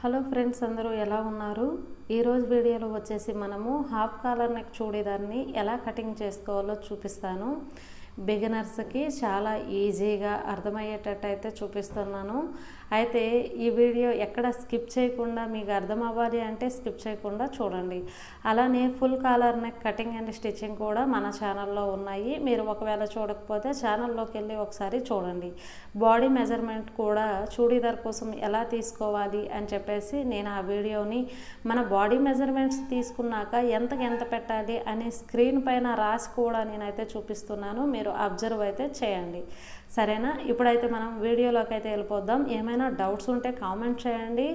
Hello friends, అందరూ ఎలా ఉన్నారు? ఈరోజు వీడియోలో వచ్చేసి మనము హాఫ్ కాలర్ నెక్ చూడీదార్ని ఎలా కటింగ్ చేసుకోవాలో చూపిస్తాను. బిగినర్స్కి చాలా ఈజీగా అర్థమయ్యేటట్టు అయితే చూపిస్తున్నాను. అయితే ఈ వీడియో ఎక్కడ స్కిప్ చేయకుండా మీకు అర్థం అవ్వాలి అంటే స్కిప్ చేయకుండా చూడండి. అలానే full collar neck cutting and stitching కూడా మన ఛానల్లో ఉన్నాయి. మీరు ఒకవేళ చూడకపోతే ఛానల్లోకి వెళ్ళి ఒకసారి చూడండి. బాడీ మెజర్మెంట్ కూడా చూడీదార్ కోసం ఎలా తీసుకోవాలి అని చెప్పేసి నేను ఆ వీడియోని మన బాడీ మెజర్మెంట్స్ తీసుకున్నాక ఎంతకు ఎంత పెట్టాలి అని స్క్రీన్ పైన రాసి కూడా నేనైతే చూపిస్తున్నాను. మీరు అబ్జర్వ్ అయితే చేయండి, సరేనా? ఇప్పుడైతే మనం వీడియోలోకి అయితే వెళ్ళిపోద్దాం. ఏమైనా డౌట్స్ ఉంటే కామెంట్ చేయండి.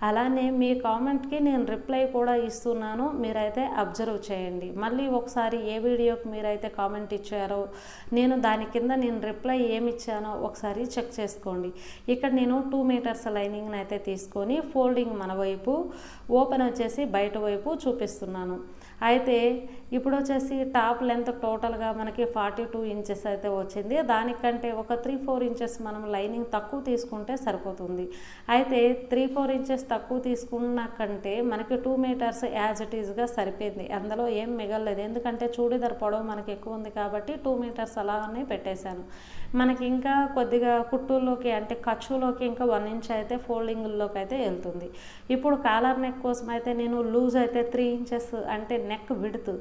అలానే మీ కామెంట్కి నేను రిప్లై కూడా ఇస్తున్నాను, మీరైతే అబ్జర్వ్ చేయండి. మళ్ళీ ఒకసారి ఏ వీడియోకి మీరైతే కామెంట్ ఇచ్చారో దాని కింద నేను రిప్లై ఏమి ఇచ్చానో ఒకసారి చెక్ చేసుకోండి. ఇక్కడ నేను 2 మీటర్స్ లైనింగ్ని అయితే తీసుకొని ఫోల్డింగ్ మన వైపు, ఓపెన్ వచ్చేసి బయట వైపు చూపిస్తున్నాను. అయితే ఇప్పుడు వచ్చేసి టాప్ లెంత్ టోటల్గా మనకి 42 ఇంచెస్ అయితే వచ్చింది. దానికంటే ఒక 3-4 ఇంచెస్ మనం లైనింగ్ తక్కువ తీసుకుంటే సరిపోతుంది. అయితే 3-4 ఇంచెస్ తక్కువ తీసుకున్న కంటే మనకి 2 మీటర్స్ యాజ్ ఇట్ ఈజ్గా సరిపోయింది. అందులో ఏం మిగలలేదు, ఎందుకంటే చూడీదార్ పొడవు మనకి ఎక్కువ ఉంది కాబట్టి 2 మీటర్స్ అలానే పెట్టేశాను. మనకి ఇంకా కొద్దిగా కుట్టుల్లోకి అంటే కచ్చులోకి ఇంకా 1 ఇంచ్ అయితే ఫోల్డింగ్లోకి అయితే వెళ్తుంది. ఇప్పుడు కాలర్ నెక్ కోసం అయితే నేను లూజ్ అయితే 3 ఇంచెస్ అంటే నెక్ విడ్త్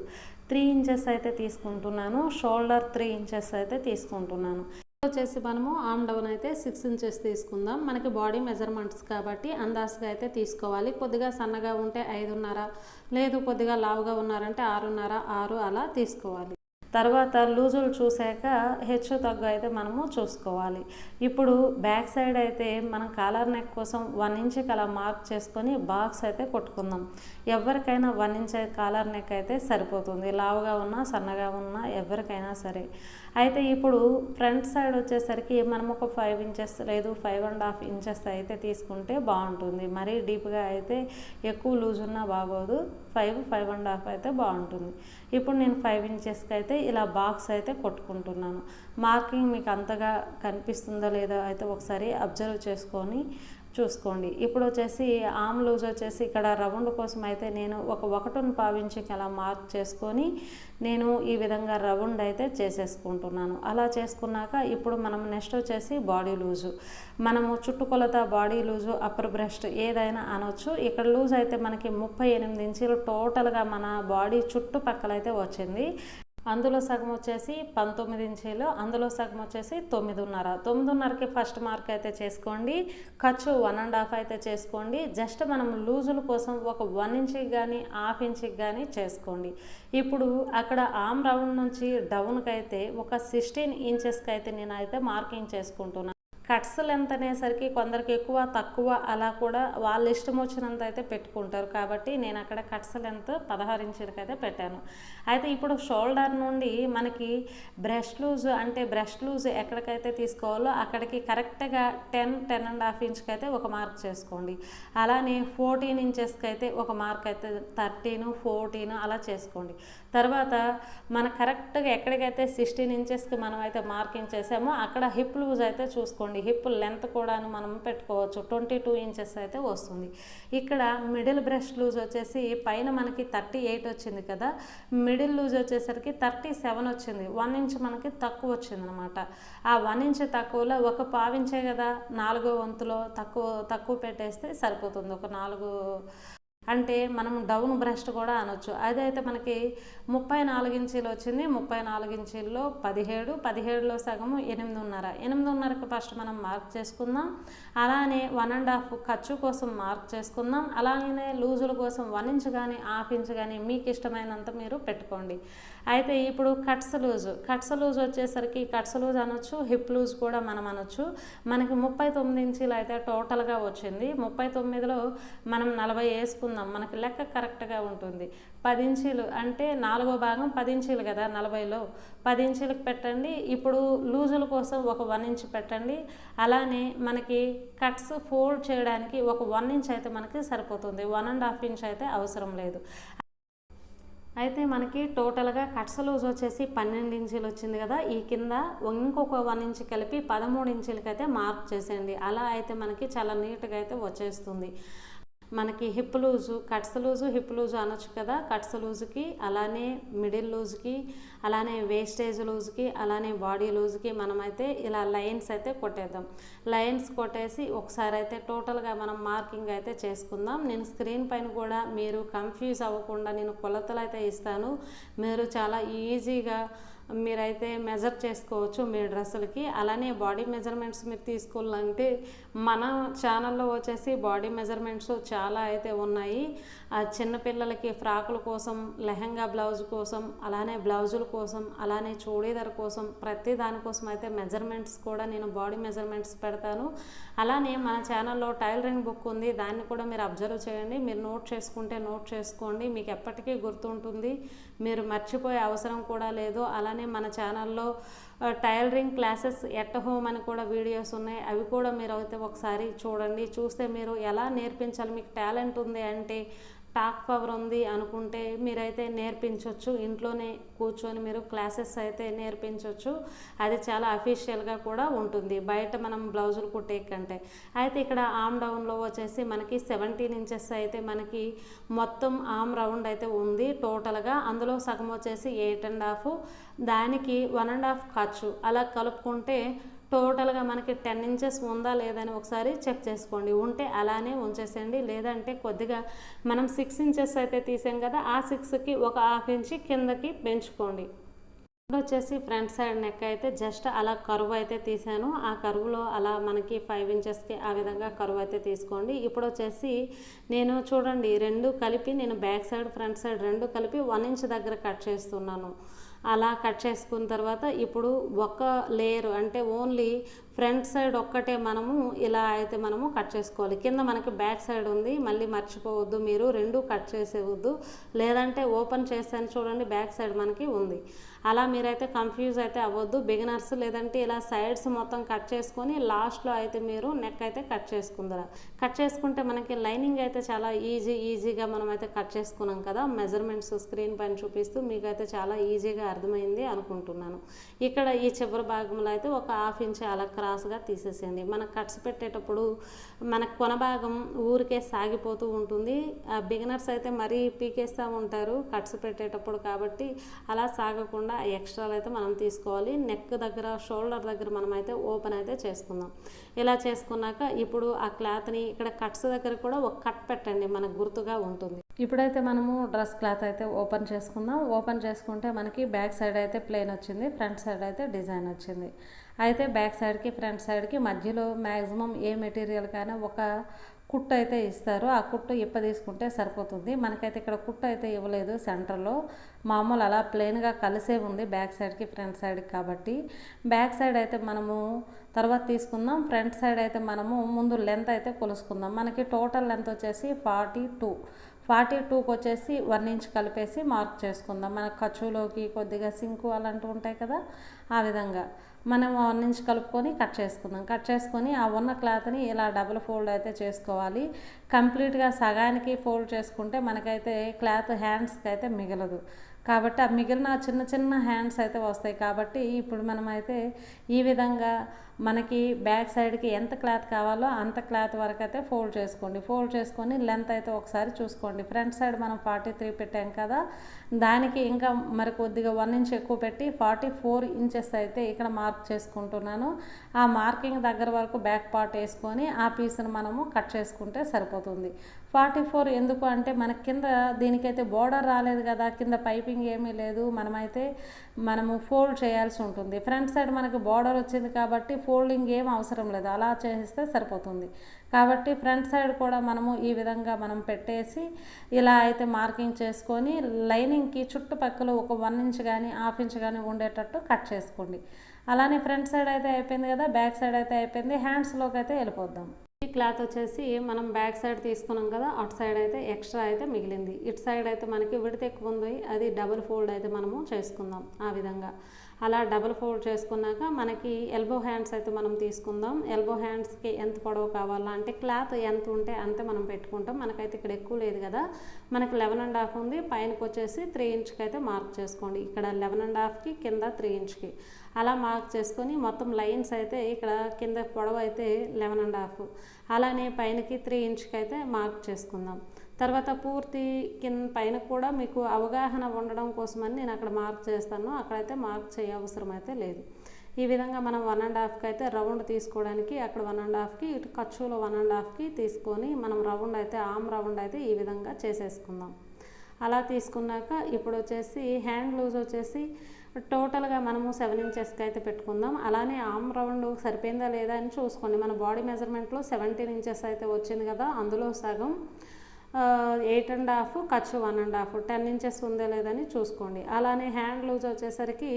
3 ఇంచెస్ అయితే తీసుకుంటున్నాను. షోల్డర్ 3 ఇంచెస్ అయితే తీసుకుంటున్నాను. వచ్చేసి మనము ఆమ్ డౌన్ అయితే 6 ఇంచెస్ తీసుకుందాం. మనకి బాడీ మెజర్మెంట్స్ కాబట్టి అందాజుగా అయితే తీసుకోవాలి. కొద్దిగా సన్నగా ఉంటే 5.5, లేదు కొద్దిగా లావుగా ఉన్నారంటే 6.5, 6 అలా తీసుకోవాలి. తర్వాత లూజులు చూసాక హెచ్చు తగ్గు అయితే మనము చూసుకోవాలి. ఇప్పుడు బ్యాక్ సైడ్ అయితే మనం కాలర్ నెక్ కోసం 1 ఇంచ్కి అలా మార్క్ చేసుకొని బాక్స్ అయితే కొట్టుకుందాం. ఎవరికైనా 1 ఇంచ్ కాలర్ నెక్ అయితే సరిపోతుంది, లావుగా ఉన్నా సన్నగా ఉన్నా ఎవరికైనా సరే. అయితే ఇప్పుడు ఫ్రంట్ సైడ్ వచ్చేసరికి మనం ఒక 5 ఇంచెస్ లేదు 5.5 ఇంచెస్ అయితే తీసుకుంటే బాగుంటుంది. మరీ డీప్గా అయితే ఎక్కువ లూజ్ ఉన్నా బాగోదు, 5.5 అయితే బాగుంటుంది. ఇప్పుడు నేను 5 ఇంచెస్కి అయితే ఇలా బాక్స్ అయితే కొట్టుకుంటున్నాను. మార్కింగ్ మీకు అంతగా కనిపిస్తుందో లేదో అయితే ఒకసారి అబ్జర్వ్ చేసుకొని చూసుకోండి. ఇప్పుడు వచ్చేసి ఆమ్ లూజ్ వచ్చేసి ఇక్కడ రౌండ్ కోసం అయితే నేను ఒక 1.5 ఇంచుకి అలా మార్క్ చేసుకొని నేను ఈ విధంగా రౌండ్ అయితే చేసేసుకుంటున్నాను. అలా చేసుకున్నాక ఇప్పుడు మనం నెక్స్ట్ వచ్చేసి బాడీ లూజు. మనము చుట్టుకొలత బాడీ లూజు అప్పర్ బ్రెస్ట్ ఏదైనా అనొచ్చు. ఇక్కడ లూజ్ అయితే మనకి 38 ఇంచులు టోటల్గా మన బాడీ చుట్టుపక్కల అయితే వచ్చింది. అందులో సగం వచ్చేసి 19 ఇంచీలు, అందులో సగం వచ్చేసి 9.5. 9.5కి ఫస్ట్ మార్క్ అయితే చేసుకోండి. ఖర్చు 1.5 అయితే చేసుకోండి. జస్ట్ మనం లూజుల కోసం ఒక 1 ఇంచ్కి కానీ 1/2 ఇంచ్కి కానీ చేసుకోండి. ఇప్పుడు అక్కడ ఆమ్ రౌండ్ నుంచి డౌన్కి అయితే ఒక 16 ఇంచెస్కి అయితే నేను అయితే మార్కింగ్ చేసుకుంటున్నాను. కట్స్ లెంత్ అనేసరికి కొందరికి ఎక్కువ తక్కువ అలా కూడా వాళ్ళ ఇష్టం వచ్చినంత అయితే పెట్టుకుంటారు కాబట్టి నేను అక్కడ కట్స్ లెంత్ 16 ఇంచులకి అయితే పెట్టాను. అయితే ఇప్పుడు షోల్డర్ నుండి మనకి బ్రెస్ట్ లూజ్ అంటే బ్రెస్ట్ లూజ్ ఎక్కడికైతే తీసుకోవాలో అక్కడికి కరెక్ట్గా 10-10.5 ఇంచ్కి అయితే ఒక మార్క్ చేసుకోండి. అలానే 14 ఇంచెస్కి అయితే ఒక మార్క్ అయితే 13, 14 అలా చేసుకోండి. తర్వాత మన కరెక్ట్గా ఎక్కడికైతే 16 ఇంచెస్కి మనం అయితే మార్కింగ్ చేసామో అక్కడ హిప్ లూజ్ అయితే చూసుకోండి. హిప్ లెంత్ కూడా మనం పెట్టుకోవచ్చు, 22 ఇంచెస్ అయితే వస్తుంది. ఇక్కడ మిడిల్ బ్రెస్ట్ లూజ్ వచ్చేసి పైన మనకి 38 వచ్చింది కదా, మిడిల్ లూజ్ వచ్చేసరికి 37 వచ్చింది. 1 ఇంచ్ మనకి తక్కువ వచ్చింది అనమాట. ఆ 1 ఇంచ్ తక్కువలో ఒక 1/4 ఇంచే కదా, 4వ వంతులో తక్కువ పెట్టేస్తే సరిపోతుంది. ఒక 4 అంటే మనం డౌన్ బ్రెస్ట్ కూడా అనొచ్చు. అదైతే మనకి 34 ఇంచీలు వచ్చింది. 34 ఇంచీల్లో 17, 17లో సగము 8.5. 8.5కి ఫస్ట్ మనం మార్క్ చేసుకుందాం. అలానే 1.5 ఖర్చు కోసం మార్క్ చేసుకుందాం. అలానే లూజుల కోసం 1 ఇంచ్ కానీ 1/2 ఇంచ్ కానీ మీకు ఇష్టమైనంత మీరు పెట్టుకోండి. అయితే ఇప్పుడు కట్స్ లూజ్ వచ్చేసరికి కట్స్ లూజ్ అనొచ్చు, హిప్ లూజ్ కూడా మనం అనొచ్చు. మనకి 39 ఇంచీలు అయితే టోటల్గా వచ్చింది. 39లో మనం 40 వేసుకుందాం, మనకి లెక్క కరెక్ట్గా ఉంటుంది. 10 ఇంచీలు అంటే 4వ భాగం 10 ఇంచీలు కదా, 40లో 10 ఇంచీలకు పెట్టండి. ఇప్పుడు లూజుల కోసం ఒక 1 ఇంచ్ పెట్టండి. అలానే మనకి కట్స్ ఫోల్డ్ చేయడానికి ఒక 1 ఇంచ్ అయితే మనకి సరిపోతుంది, 1.5 ఇంచ్ అయితే అవసరం లేదు. అయితే మనకి టోటల్గా కట్స్ లూజ్ వచ్చేసి 12 ఇంచీలు వచ్చింది కదా, ఈ కింద ఇంకొక 1 ఇంచ్ కలిపి 13 ఇంచీలకి అయితే మార్క్ చేసేయండి. అలా అయితే మనకి చాలా నీట్గా అయితే వచ్చేస్తుంది. మనకి hip loose, cuts loose, hip loose అనొచ్చు కదా. కట్స్ లూజుకి, అలానే మిడిల్ లూజ్కి, అలానే వేస్టేజ్ లూజ్కి, అలానే బాడీ లూజ్కి మనమైతే ఇలా లైన్స్ అయితే కొట్టేద్దాం. లైన్స్ కొట్టేసి ఒకసారి అయితే టోటల్గా మనం మార్కింగ్ అయితే చేసుకుందాం. నేను స్క్రీన్ పైన కూడా మీరు కన్ఫ్యూజ్ అవ్వకుండా నేను కొలతలు అయితే ఇస్తాను. మీరు చాలా ఈజీగా మీరైతే మెజర్ చేసుకోవచ్చు మీ డ్రెస్సులకి. అలానే బాడీ మెజర్మెంట్స్ మీరు తీసుకోవాలంటే మన ఛానల్లో వచ్చేసి బాడీ మెజర్మెంట్స్ చాలా అయితే ఉన్నాయి. చిన్నపిల్లలకి ఫ్రాకుల కోసం, లెహంగా బ్లౌజ్ కోసం, అలానే బ్లౌజుల కోసం, అలానే చూడీదార్ కోసం, ప్రతి దానికోసం అయితే మెజర్మెంట్స్ కూడా నేను బాడీ మెజర్మెంట్స్ పెడతాను. అలానే మన ఛానల్లో టైలరింగ్ బుక్ ఉంది, దాన్ని కూడా మీరు అబ్జర్వ్ చేయండి. మీరు నోట్ చేసుకుంటే నోట్ చేసుకోండి, మీకు ఎప్పటికీ గుర్తుంటుంది, మీరు మర్చిపోయే అవసరం కూడా లేదు. అలానే మన ఛానల్లో టైలరింగ్ క్లాసెస్ ఎట్ హోమ్ అని కూడా వీడియోస్ ఉన్నాయి, అవి కూడా మీరు అయితే ఒకసారి చూడండి. చూస్తే మీరు ఎలా నేర్పించాలి, మీకు టాలెంట్ ఉంది అంటే, టాక్ పవర్ ఉంది అనుకుంటే మీరైతే నేర్పించవచ్చు. ఇంట్లోనే కూర్చొని మీరు క్లాసెస్ అయితే నేర్పించవచ్చు. అది చాలా అఫీషియల్గా కూడా ఉంటుంది బయట మనం బ్లౌజులు కుట్టే కంటే. అయితే ఇక్కడ ఆమ్ డౌన్లో వచ్చేసి మనకి 17 ఇంచెస్ అయితే మనకి మొత్తం ఆమ్ రౌండ్ అయితే ఉంది టోటల్గా. అందులో సగం వచ్చేసి 8.5, దానికి 1.5 ఖర్చు. అలా కలుపుకుంటే టోటల్గా మనకి 10 ఇంచెస్ ఉందా లేదని ఒకసారి చెక్ చేసుకోండి. ఉంటే అలానే ఉంచేసేయండి, లేదంటే కొద్దిగా మనం 6 ఇంచెస్ అయితే తీసాం కదా, ఆ 6కి ఒక హాఫ్ ఇంచి కిందకి పెంచుకోండి. ఇప్పుడు వచ్చేసి ఫ్రంట్ సైడ్ నెక్ అయితే జస్ట్ అలా కరువు అయితే తీసాను. ఆ కరువులో అలా మనకి 5 ఇంచెస్కి ఆ విధంగా కరువు అయితే తీసుకోండి. ఇప్పుడు వచ్చేసి నేను చూడండి రెండు కలిపి నేను బ్యాక్ సైడ్ ఫ్రంట్ సైడ్ రెండు కలిపి 1 ఇంచ్ దగ్గర కట్ చేస్తున్నాను. అలా కట్ చేసుకున్న తర్వాత ఇప్పుడు ఒక లేయర్ అంటే ఓన్లీ ఫ్రంట్ సైడ్ ఒక్కటే మనము ఇలా అయితే మనము కట్ చేసుకోవాలి. కింద మనకి బ్యాక్ సైడ్ ఉంది, మళ్ళీ మర్చిపోవద్దు మీరు, రెండు కట్ చేసేవద్దు, లేదంటే ఓపెన్ చేస్తాను చూడండి బ్యాక్ సైడ్ మనకి ఉంది. అలా మీరైతే కన్ఫ్యూజ్ అయితే అవ్వద్దు బిగినర్స్. లేదంటే ఇలా సైడ్స్ మొత్తం కట్ చేసుకొని లాస్ట్లో అయితే మీరు నెక్ అయితే కట్ చేసుకుందరా. కట్ చేసుకుంటే మనకి లైనింగ్ అయితే చాలా ఈజీగా మనం అయితే కట్ చేసుకున్నాం కదా. మెజర్మెంట్స్ స్క్రీన్ పైన చూపిస్తూ మీకైతే చాలా ఈజీగా అర్థమైంది అనుకుంటున్నాను. ఇక్కడ ఈ చివరి భాగంలో అయితే ఒక హాఫ్ ఇంచ్ అలా క్రాస్గా తీసేసేయండి. మనం కట్స్ పెట్టేటప్పుడు మన కొన భాగం ఊరికే సాగిపోతూ ఉంటుంది. బిగినర్స్ అయితే మరీ పీకేస్తూ ఉంటారు కట్స్ పెట్టేటప్పుడు, కాబట్టి అలా సాగకుండా ఎక్స్ట్రాలు అయితే మనం తీసుకోవాలి. నెక్ దగ్గర షోల్డర్ దగ్గర మనం అయితే ఓపెన్ అయితే చేసుకుందాం. ఇలా చేసుకున్నాక ఇప్పుడు ఆ క్లాత్ని ఇక్కడ కట్స్ దగ్గర కూడా ఒక కట్ పెట్టండి, మనకు గుర్తుగా ఉంటుంది. ఇప్పుడైతే మనము డ్రెస్ క్లాత్ అయితే ఓపెన్ చేసుకుందాం. ఓపెన్ చేసుకుంటే మనకి బ్యాక్ సైడ్ అయితే ప్లెయిన్ వచ్చింది, ఫ్రంట్ సైడ్ అయితే డిజైన్ వచ్చింది. అయితే బ్యాక్ సైడ్కి ఫ్రంట్ సైడ్కి మధ్యలో మ్యాక్సిమం ఏ మెటీరియల్ కానీ ఒక కుట్టు అయితే ఇస్తారు. ఆ కుట్టు ఇప్ప తీసుకుంటే సరిపోతుంది. మనకైతే ఇక్కడ కుట్టు అయితే ఇవ్వలేదు సెంటర్లో, మామూలు అలా ప్లెయిన్గా కలిసే ఉంది బ్యాక్ సైడ్కి ఫ్రంట్ సైడ్కి. కాబట్టి బ్యాక్ సైడ్ అయితే మనము తర్వాత తీసుకుందాం. ఫ్రంట్ సైడ్ అయితే మనము ముందు లెంత్ అయితే కొలుసుకుందాం. మనకి టోటల్ లెంత్ వచ్చేసి 42కి వచ్చేసి 1 ఇంచ్ కలిపేసి మార్క్ చేసుకుందాం. మన ఖర్చులోకి కొద్దిగా సింకు అలాంటివి ఉంటాయి కదా, ఆ విధంగా మనం 1 ఇంచ్ కలుపుకొని కట్ చేసుకుందాం. కట్ చేసుకొని ఆ ఉన్న క్లాత్ని ఇలా డబుల్ ఫోల్డ్ అయితే చేసుకోవాలి. కంప్లీట్గా సగానికి ఫోల్డ్ చేసుకుంటే మనకైతే క్లాత్ హ్యాండ్స్కి అయితే మిగలదు. కాబట్టి ఆ మిగిలిన చిన్న హ్యాండ్స్ అయితే వస్తాయి. కాబట్టి ఇప్పుడు మనమైతే ఈ విధంగా మనకి బ్యాక్ సైడ్కి ఎంత క్లాత్ కావాలో అంత క్లాత్ వరకు అయితే ఫోల్డ్ చేసుకోండి. ఫోల్డ్ చేసుకొని లెంత్ అయితే ఒకసారి చూసుకోండి. ఫ్రంట్ సైడ్ మనం 43 పెట్టాం కదా, దానికి ఇంకా మరి కొద్దిగా 1 ఇంచ్ ఎక్కువ పెట్టి 44 ఇంచెస్ అయితే ఇక్కడ మార్క్ చేసుకుంటున్నాను. ఆ మార్కింగ్ దగ్గర వరకు బ్యాక్ పార్ట్ వేసుకొని ఆ పీస్ని మనము కట్ చేసుకుంటే సరిపోతుంది. 44 ఎందుకు అంటే మన కింద దీనికైతే బోర్డర్ రాలేదు కదా, కింద పైపింగ్ ఏమీ లేదు, మనము ఫోల్డ్ చేయాల్సి ఉంటుంది. ఫ్రంట్ సైడ్ మనకి బోర్డర్ వచ్చింది కాబట్టి ఫోల్డింగ్ ఏం అవసరం లేదు, అలా చేస్తే సరిపోతుంది. కాబట్టి ఫ్రంట్ సైడ్ కూడా మనము ఈ విధంగా మనం పెట్టేసి ఇలా అయితే మార్కింగ్ చేసుకొని లైనింగ్కి చుట్టుపక్కల ఒక 1 ఇంచ్ కానీ హాఫ్ ఇంచ్ కానీ ఉండేటట్టు కట్ చేసుకోండి. అలానే ఫ్రంట్ సైడ్ అయితే అయిపోయింది కదా, బ్యాక్ సైడ్ అయితే అయిపోయింది. హ్యాండ్స్లోకి అయితే వెళ్ళిపోద్దాం. ఈ క్లాత్ వచ్చేసి మనం బ్యాక్ సైడ్ తీసుకున్నాం కదా, అటు సైడ్ అయితే ఎక్స్ట్రా అయితే మిగిలింది. ఇటు సైడ్ అయితే మనకి విడత ఎక్కువ ఉంది, అది డబుల్ ఫోల్డ్ అయితే మనము చేసుకుందాం. ఆ విధంగా అలా డబుల్ ఫోల్డ్ చేసుకున్నాక మనకి ఎల్బో హ్యాండ్స్ అయితే మనం తీసుకుందాం. ఎల్బో హ్యాండ్స్కి ఎంత పొడవు కావాలా అంటే క్లాత్ ఎంత ఉంటే అంతే మనం పెట్టుకుంటాం. మనకైతే ఇక్కడ ఎక్కువ లేదు కదా, మనకి 11.5 ఉంది, పైనకి వచ్చేసి 3 ఇంచ్కి అయితే మార్క్ చేసుకోండి. ఇక్కడ 11.5కి కింద 3 ఇంచ్కి అలా మార్క్ చేసుకొని మొత్తం లైన్స్ అయితే ఇక్కడ కింద పొడవు అయితే 11.5, అలానే పైనకి 3 ఇంచ్కి అయితే మార్క్ చేసుకుందాం. తర్వాత పూర్తి కింద పైన కూడా మీకు అవగాహన ఉండడం కోసమని నేను అక్కడ మార్క్ చేస్తాను, అక్కడైతే మార్క్ చేయ అవసరం అయితే లేదు. ఈ విధంగా మనం 1.5కి అయితే రౌండ్ తీసుకోవడానికి అక్కడ 1.5కి ఇటు ఖర్చులో 1.5కి తీసుకొని మనం రౌండ్ అయితే ఆమ్ రౌండ్ అయితే ఈ విధంగా చేసేసుకుందాం. అలా తీసుకున్నాక ఇప్పుడు వచ్చేసి హ్యాండ్ లూజ్ వచ్చేసి టోటల్గా మనము 7 ఇంచెస్కి అయితే పెట్టుకుందాం. అలానే ఆమ్ రౌండ్ సరిపోయిందా లేదా అని చూసుకోండి. మన బాడీ మెజర్మెంట్లో 17 ఇంచెస్ అయితే వచ్చింది కదా, అందులో సగం 8.5 ఖర్చు 1.5 10 ఇంచెస్ ఉందా లేదని చూసుకోండి. అలానే హ్యాండ్ లూజ్ వచ్చేసరికి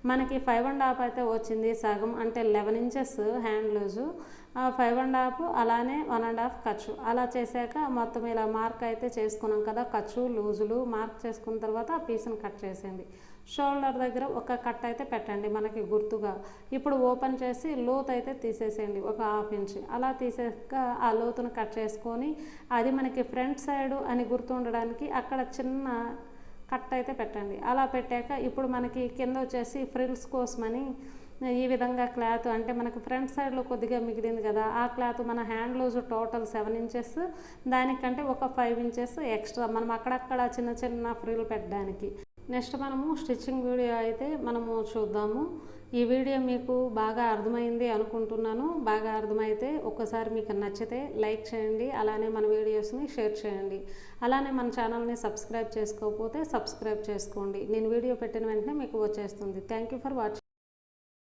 మనకి 5.5 అయితే వచ్చింది సగం, అంటే 11 ఇంచెస్ హ్యాండ్ లూజు, 5.5 అలానే 1.5 ఖర్చు. అలా చేశాక మొత్తం ఇలా మార్క్ అయితే చేసుకున్నాం కదా, ఖర్చు లూజులు మార్క్ చేసుకున్న తర్వాత ఆ పీస్ని కట్ చేసేయండి. షోల్డర్ దగ్గర ఒక కట్ అయితే పెట్టండి మనకి గుర్తుగా. ఇప్పుడు ఓపెన్ చేసి లోతు అయితే తీసేసేయండి ఒక 1/2 ఇంచ్. అలా తీసాక ఆ లోతును కట్ చేసుకొని అది మనకి ఫ్రంట్ సైడ్ అని గుర్తుండడానికి అక్కడ చిన్న కట్ అయితే పెట్టండి. అలా పెట్టాక ఇప్పుడు మనకి కింద వచ్చేసి ఫ్రిల్స్ కోసమని ఈ విధంగా క్లాత్, అంటే మనకు ఫ్రంట్ సైడ్లో కొద్దిగా మిగిలింది కదా, ఆ క్లాత్ మన హ్యాండ్ లూజ్ టోటల్ 7 ఇంచెస్, దానికంటే ఒక 5 ఇంచెస్ ఎక్స్ట్రా మనం అక్కడక్కడ చిన్న చిన్న ఫ్రిల్ పెట్టడానికి. నెక్స్ట్ మనము స్టిచ్చింగ్ వీడియో అయితే మనము చూద్దాము. ఈ వీడియో మీకు బాగా అర్థమైంది అనుకుంటున్నాను. బాగా అర్థమైతే ఒక్కసారి మీకు నచ్చితే లైక్ చేయండి, అలానే మన వీడియోస్ని షేర్ చేయండి. అలానే మన ఛానల్ని సబ్స్క్రైబ్ చేసుకోకపోతే సబ్స్క్రైబ్ చేసుకోండి. నేను వీడియో పెట్టిన వెంటనే మీకు వచ్చేస్తుంది. Thank you for watching.